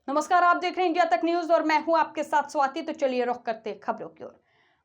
नमस्कार, आप देख रहे हैं इंडिया तक न्यूज और मैं हूं आपके साथ स्वाति। तो चलिए रुख करते हैं खबरों की ओर।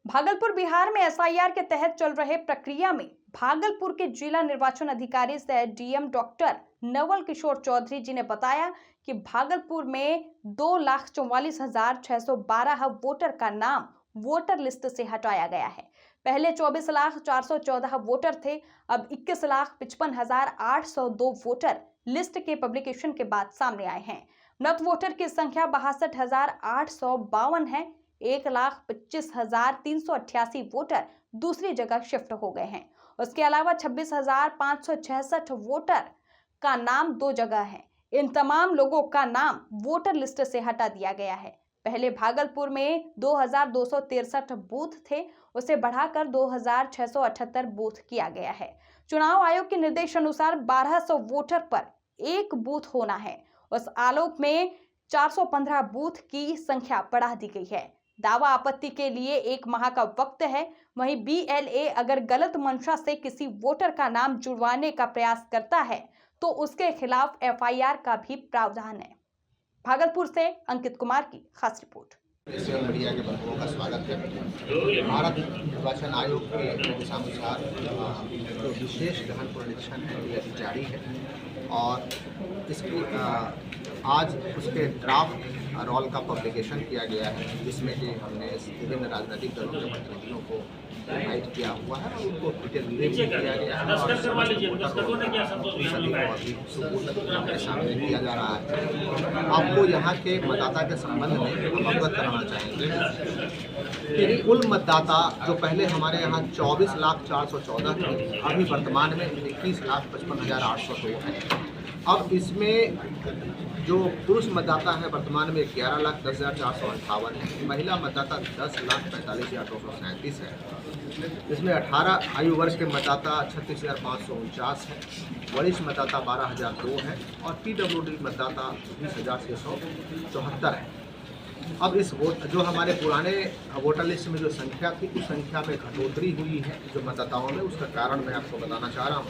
भागलपुर बिहार में एसआईआर के तहत चल रहे प्रक्रिया में भागलपुर के जिला निर्वाचन अधिकारी सह डीएम डॉक्टर नवल किशोर चौधरी जी ने बताया कि भागलपुर में 2,44,612 वोटर का नाम वोटर लिस्ट से हटाया गया है। पहले 24,414 वोटर थे, अब 21,55,802 वोटर लिस्ट के पब्लिकेशन के बाद सामने आए हैं। मृत वोटर की संख्या 62,852 है। 1,25,388 वोटर दूसरी जगह शिफ्ट हो गए हैं। उसके अलावा 26,566 वोटर का नाम 2 जगह है। इन तमाम लोगों का नाम वोटर लिस्ट से हटा दिया गया है। पहले भागलपुर में 2,263 बूथ थे, उसे बढ़ाकर 2,678 बूथ किया गया है। चुनाव आयोग के निर्देश अनुसार 1,200 वोटर पर एक बूथ होना है। उस आलोक में 415 बूथ की संख्या बढ़ा दी गई है। दावा आपत्ति के लिए 1 माह का वक्त है। वहीं बीएलए अगर गलत मंशा से किसी वोटर का नाम जुड़वाने का प्रयास करता है तो उसके खिलाफ एफआईआर का भी प्रावधान है। भागलपुर से अंकित कुमार की खास रिपोर्ट। सोशल मीडिया के बंधुओं का स्वागत है। भारत निर्वाचन आयोग के निर्देशानुसार जो विशेष गहन पुनरीक्षण है ये अभी जारी है और इसकी आज उसके ड्राफ्ट रोल का पब्लिकेशन किया गया है, जिसमें कि हमने विभिन्न राजनीतिक दलों के प्रतिनिधियों को इन्वाइट किया हुआ है और उनको डिटेल किया गया है और हमारे सामने किया जा रहा है। आपको यहाँ के मतदाता के संबंध में अवगत कराना चाहेंगे कि कुल मतदाता जो पहले हमारे यहाँ 24,414 थे, अभी वर्तमान में 21,55,802 है। अब इसमें जो पुरुष मतदाता है वर्तमान में 11,10,458 है, महिला मतदाता 10,45,237 है। इसमें 18 आयु वर्ष के मतदाता 36,549 है, वरिष्ठ मतदाता 12,002 है और पीडब्ल्यूडी मतदाता 20,674 है। अब इस वोट जो हमारे पुराने वोटर लिस्ट में जो संख्या थी उस संख्या में घटोतरी हुई है जो मतदाताओं में, उसका कारण मैं आपको बताना चाह रहा हूँ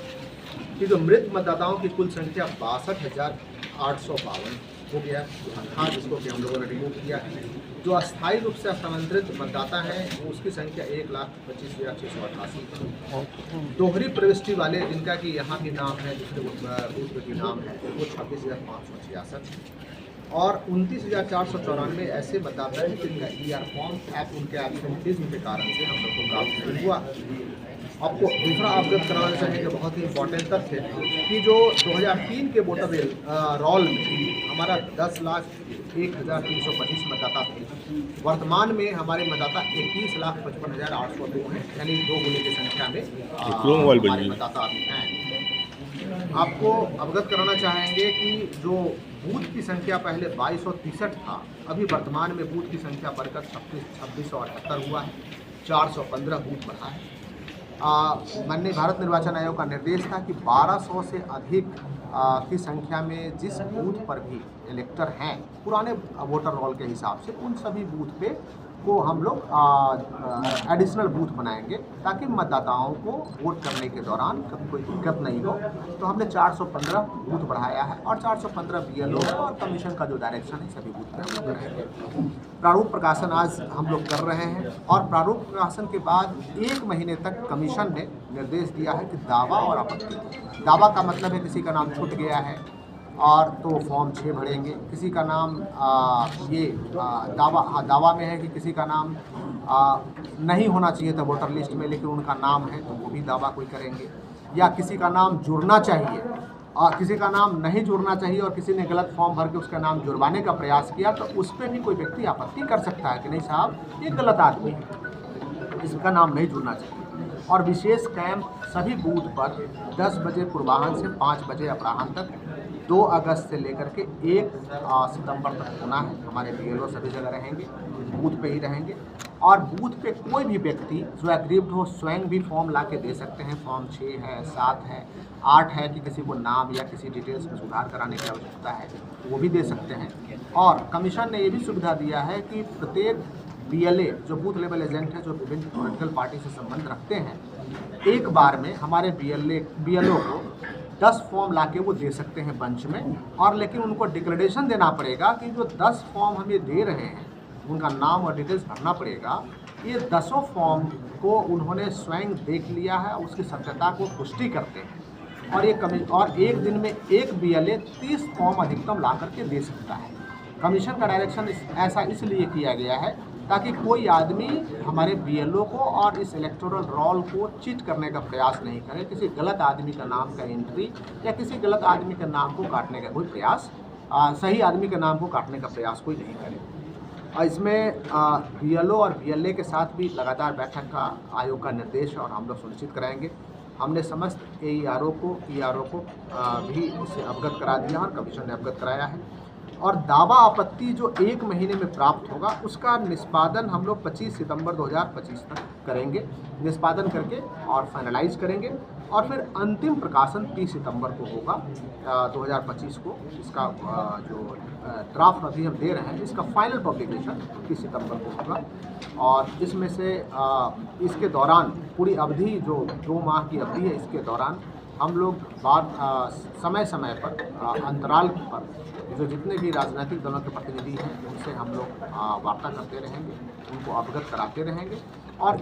कि जो मृत मतदाताओं की कुल संख्या 62,852 हो गया था, जिसको कि हम लोगों ने रिमूव किया है। जो अस्थायी रूप से स्थानांतरित मतदाता हैं उसकी संख्या 1,25,688 है। दोहरी प्रविष्टि वाले जिनका कि यहाँ भी नाम है, दूसरे बूथ पे भी नाम है, वो 26,566 है और 29,494 ऐसे मतदाता हैं जिनका ईआर फॉर्म ऐप उनके एब्सेंटिज्म के कारण से हम लोग को प्राप्त नहीं हुआ। आपको दूसरा अवगत कराना चाहेंगे बहुत ही इम्पोर्टेंट तथ्य कि जो 2003 के वोटर रोल में हमारा 10,01,325 मतदाता थे, वर्तमान में हमारे मतदाता 21,55,802 हैं, यानी 2 गुने की संख्या में हमारे मतदाता अभी हैं। आपको अवगत कराना चाहेंगे कि जो बूथ की संख्या पहले 2263 था, अभी वर्तमान में बूथ की संख्या बढ़कर 2678 हुआ है, 415 बूथ बढ़ा है। माननीय भारत निर्वाचन आयोग का निर्देश था कि 1200 से अधिक की संख्या में जिस बूथ पर भी इलेक्टर हैं पुराने वोटर रोल के हिसाब से, उन सभी बूथ पे को हम लोग एडिशनल बूथ बनाएंगे ताकि मतदाताओं को वोट करने के दौरान कभी कोई दिक्कत नहीं हो। तो हमने 415 बूथ बढ़ाया है और 415 बीएलओ और कमीशन का जो डायरेक्शन है सभी बूथ पर हम लोग करेंगे। प्रारूप प्रकाशन आज हम लोग कर रहे हैं और प्रारूप प्रकाशन के बाद 1 महीने तक कमीशन ने निर्देश दिया है कि दावा और आपत्ति। दावा का मतलब है किसी का नाम छूट गया है और तो फॉर्म 6 भरेंगे। किसी का नाम दावा में है कि किसी का नाम नहीं होना चाहिए था वोटर लिस्ट में लेकिन उनका नाम है, तो वो भी दावा कोई करेंगे। या किसी का नाम जुड़ना चाहिए और किसी का नाम नहीं जुड़ना चाहिए और किसी ने गलत फॉर्म भर के उसका नाम जुड़वाने का प्रयास किया, तो उस पर भी कोई व्यक्ति आपत्ति कर सकता है कि नहीं साहब, ये गलत आदमी है, इसका नाम नहीं जुड़ना चाहिए। और विशेष कैंप सभी बूथ पर 10 बजे पूर्वाह्न से 5 बजे अपराह्न तक 2 अगस्त से लेकर के 1 सितंबर तक होना है। हमारे बीएलओ सभी जगह रहेंगे, बूथ पे ही रहेंगे और बूथ पे कोई भी व्यक्ति जो एग्रीव्ड हो स्वयं भी फॉर्म ला के दे सकते हैं। फॉर्म 6 है, 7 है, 8 है कि किसी को नाम या किसी डिटेल्स में सुधार कराने की आवश्यकता है वो भी दे सकते हैं। और कमीशन ने ये भी सुविधा दिया है कि प्रत्येक बीएलए जो बूथ लेवल एजेंट है, जो विभिन्न पॉलिटिकल पार्टी से संबंध रखते हैं, एक बार में हमारे बीएलओ को 10 फॉर्म लाके वो दे सकते हैं बंच में, और लेकिन उनको डिक्लेरेशन देना पड़ेगा कि जो 10 फॉर्म हम ये दे रहे हैं उनका नाम और डिटेल्स भरना पड़ेगा। ये 10 फॉर्म को उन्होंने स्वयं देख लिया है, उसकी सत्यता को पुष्टि करते हैं, और एक दिन में एक BLA 30 फॉर्म अधिकतम ला करके दे सकता है। कमीशन का डायरेक्शन ऐसा इसलिए किया गया है ताकि कोई आदमी हमारे BLO को और इस इलेक्टोरल रोल को चीट करने का प्रयास नहीं करे, किसी गलत आदमी का नाम का एंट्री या किसी गलत आदमी के नाम को काटने का कोई प्रयास, सही आदमी के नाम को काटने का प्रयास कोई नहीं करे। इसमें BLO और BLA के साथ भी लगातार बैठक का आयोग का निर्देश और हम लोग सुनिश्चित कराएंगे। हमने समस्त ERO को भी इससे अवगत करा दिया और कमीशन ने अवगत कराया है, और दावा आपत्ति जो 1 महीने में प्राप्त होगा उसका निष्पादन हम लोग 25 सितंबर 2025 तक करेंगे, निष्पादन करके और फाइनलाइज करेंगे, और फिर अंतिम प्रकाशन 30 सितंबर को होगा 2025 को। इसका जो ड्राफ्ट अभी हम दे रहे हैं इसका फाइनल पब्लिकेशन 30 सितंबर को होगा, और इसमें से इसके दौरान पूरी अवधि जो 2 माह की अवधि है, इसके दौरान हम लोग समय समय पर अंतराल पर जो जितने भी राजनीतिक दलों के प्रतिनिधि हैं उनसे हम लोग वार्ता करते रहेंगे, उनको अवगत कराते रहेंगे, और